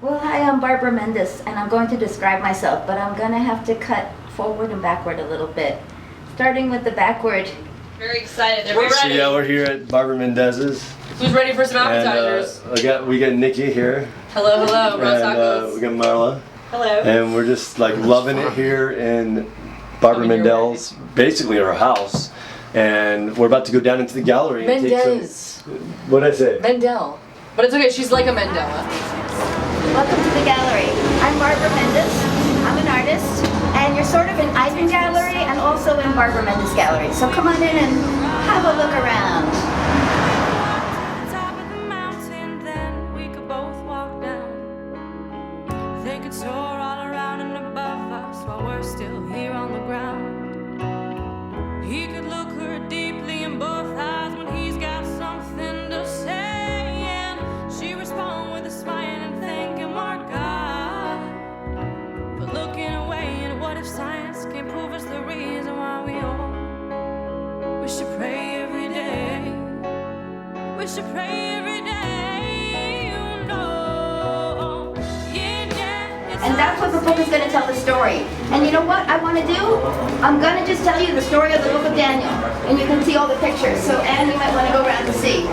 Well, hi, I'm Barbara Mendes, and I'm going to describe myself, but I'm going to have to cut forward and backward a little bit. Starting with the backward. Very excited. We're ready. So yeah, we're here at Barbara Mendez's. Who's ready for some And appetizers? we got Nikki here. Hello, hello. Rose And tacos. we got Marla. Hello. And we're just like loving it here in Barbara Mendel's, basically her house. And we're about to go down into the gallery. And Mendez. What did I say? Mendel. But it's okay, she's like a Mandela. Welcome to the gallery. I'm Barbara Mendes. I'm an artist, and you're sort of in Eisen Gallery and also in Barbara Mendes Gallery. So come on in and have a look around. Top of the mountain, then we could both walk down. They could soar all around and above us while we're still here on the ground. He could look her deeply in both eyes when he's got something to say, and she respond with a smile and thanking our God for looking away. And what if science can't prove us the reason why we should pray every day? We should pray every day, you know. Yeah, And that's what the book is going to tell the story. And you know what I want to do? I'm going to just tell you the story of the book of Daniel. And you can see all the pictures. So Anne, you might want to go around to see.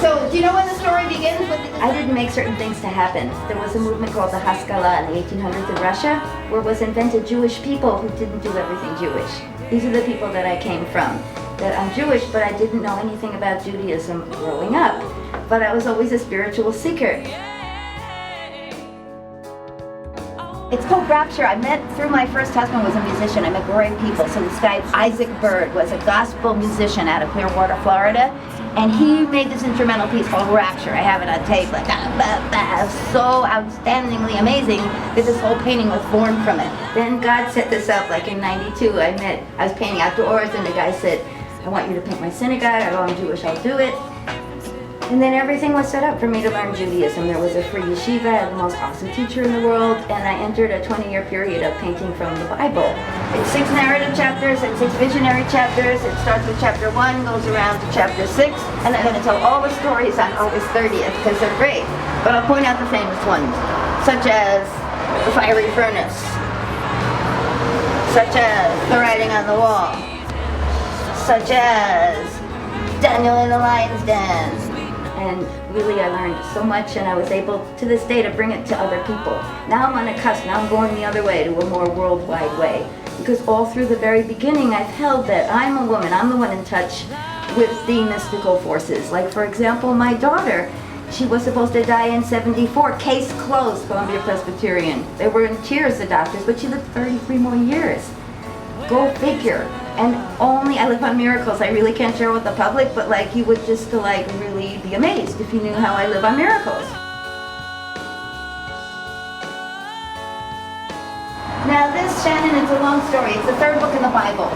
So do you know when the story begins? I didn't make certain things to happen. There was a movement called the Haskalah in the 1800s in Russia, where it was invented Jewish people who didn't do everything Jewish. These are the people that I came from. That I'm Jewish, but I didn't know anything about Judaism growing up. But I was always a spiritual seeker. It's called Rapture. I met through my first husband was a musician. I met great people. So this guy, Isaac Bird, was a gospel musician out of Clearwater, Florida. And he made this instrumental piece called Rapture. I have it on tape. Like, so outstandingly amazing that this whole painting was born from it. Then God set this up, like in '92. I was painting outdoors, and the guy said, I want you to paint my synagogue. I go, I'm Jewish, I'll do it. And then everything was set up for me to learn Judaism. There was a free yeshiva, I had the most awesome teacher in the world, and I entered a 20-year period of painting from the Bible. It's 6 narrative chapters and 6 visionary chapters. It starts with chapter 1, goes around to chapter 6, and I'm going to tell all the stories on August 30th because they're great. But I'll point out the famous ones, such as the fiery furnace, such as the writing on the wall, such as Daniel in the lion's den. And really I learned so much, and I was able to this day to bring it to other people. Now I'm on a cusp, now I'm going the other way, to a more worldwide way. Because all through the very beginning I've held that I'm a woman, I'm the one in touch with the mystical forces. Like for example, my daughter, she was supposed to die in '74, case closed, Columbia Presbyterian. They were in tears, the doctors, but she lived 33 more years. Go figure. And only I live on miracles. I really can't share with the public, but like you would just like really be amazed if you knew how I live on miracles. Now this, Shannon, it's a long story. It's the 3rd book in the Bible.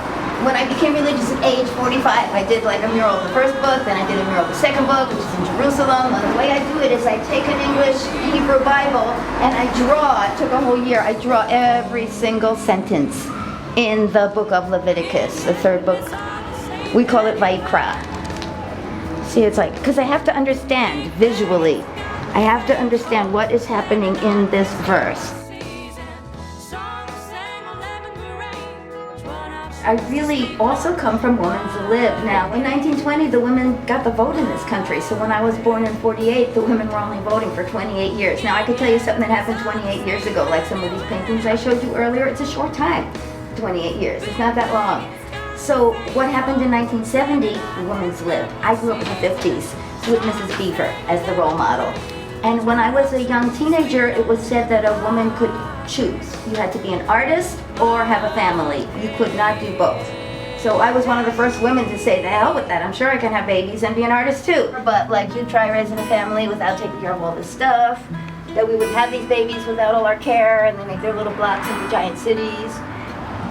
When I became religious at age 45, I did like a mural of the 1st book, then I did a mural of the 2nd book, which is in Jerusalem. And the way I do it is I take an English Hebrew Bible and I draw. It took a whole year. I draw every single sentence in the book of Leviticus, the 3rd book. We call it Vayikra. See, it's like, because I have to understand visually. I have to understand what is happening in this verse. I really also come from Women's Lib. Now, in 1920, the women got the vote in this country. So when I was born in '48, the women were only voting for 28 years. Now, I could tell you something that happened 28 years ago, like some of these paintings I showed you earlier. It's a short time. 28 years. It's not that long. So what happened in 1970? Women's Lib. I grew up in the 50s with Mrs. Beaver as the role model. And when I was a young teenager, it was said that a woman could choose. You had to be an artist or have a family. You could not do both. So I was one of the first women to say, the hell with that. I'm sure I can have babies and be an artist too. But like you try raising a family without taking care of all this stuff, that we would have these babies without all our care, and they make their little blocks into giant cities.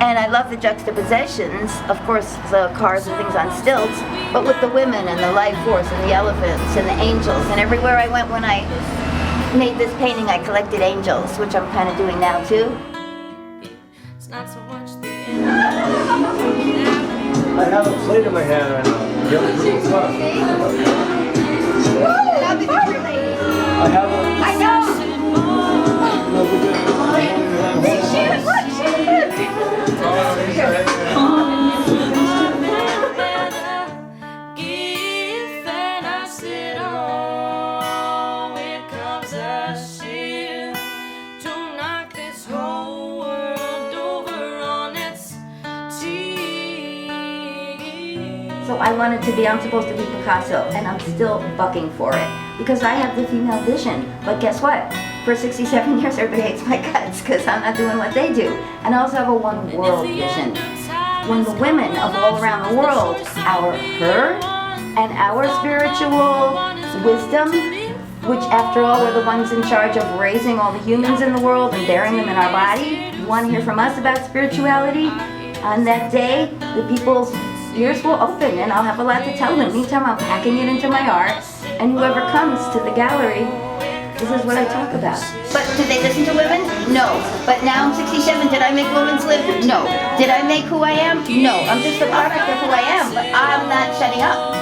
And I love the juxtapositions, of course, the cars and things on stilts, but with the women and the life force and the elephants and the angels. And everywhere I went when I made this painting, I collected angels, which I'm kind of doing now too. It's not so much the I have a plate in my hand right now. You have a cool stuff. I'm the picture lady. I have a... I know! So I wanted to be, I'm supposed to be Picasso, and I'm still bucking for it. Because I have the female vision. But guess what? For 67 years, everybody hates my guts because I'm not doing what they do. And I also have a one world vision. When the women of all around the world, our her and our spiritual wisdom, which after all we're the ones in charge of raising all the humans in the world and burying them in our body, you want to hear from us about spirituality? On that day, the people's ears will open and I'll have a lot to tell them. Meantime, I'm packing it into my art, and whoever comes to the gallery, this is what I talk about. But did they listen to women? No. But now I'm 67. Did I make women's live? No. Did I make who I am? No. I'm just a product of who I am, but I'm not shutting up.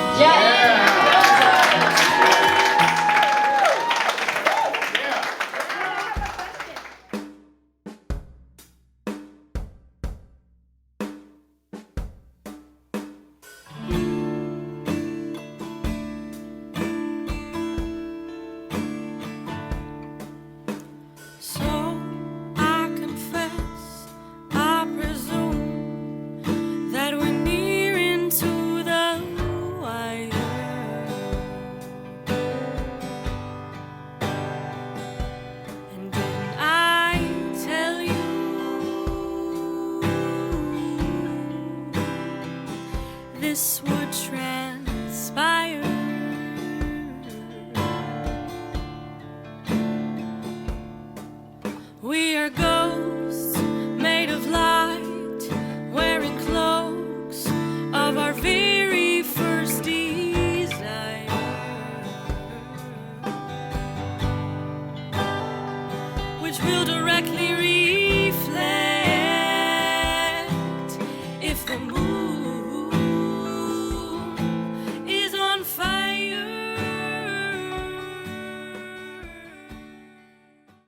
So I confess, I presume that we're nearing to the wire. And didn't I tell you this would transpire?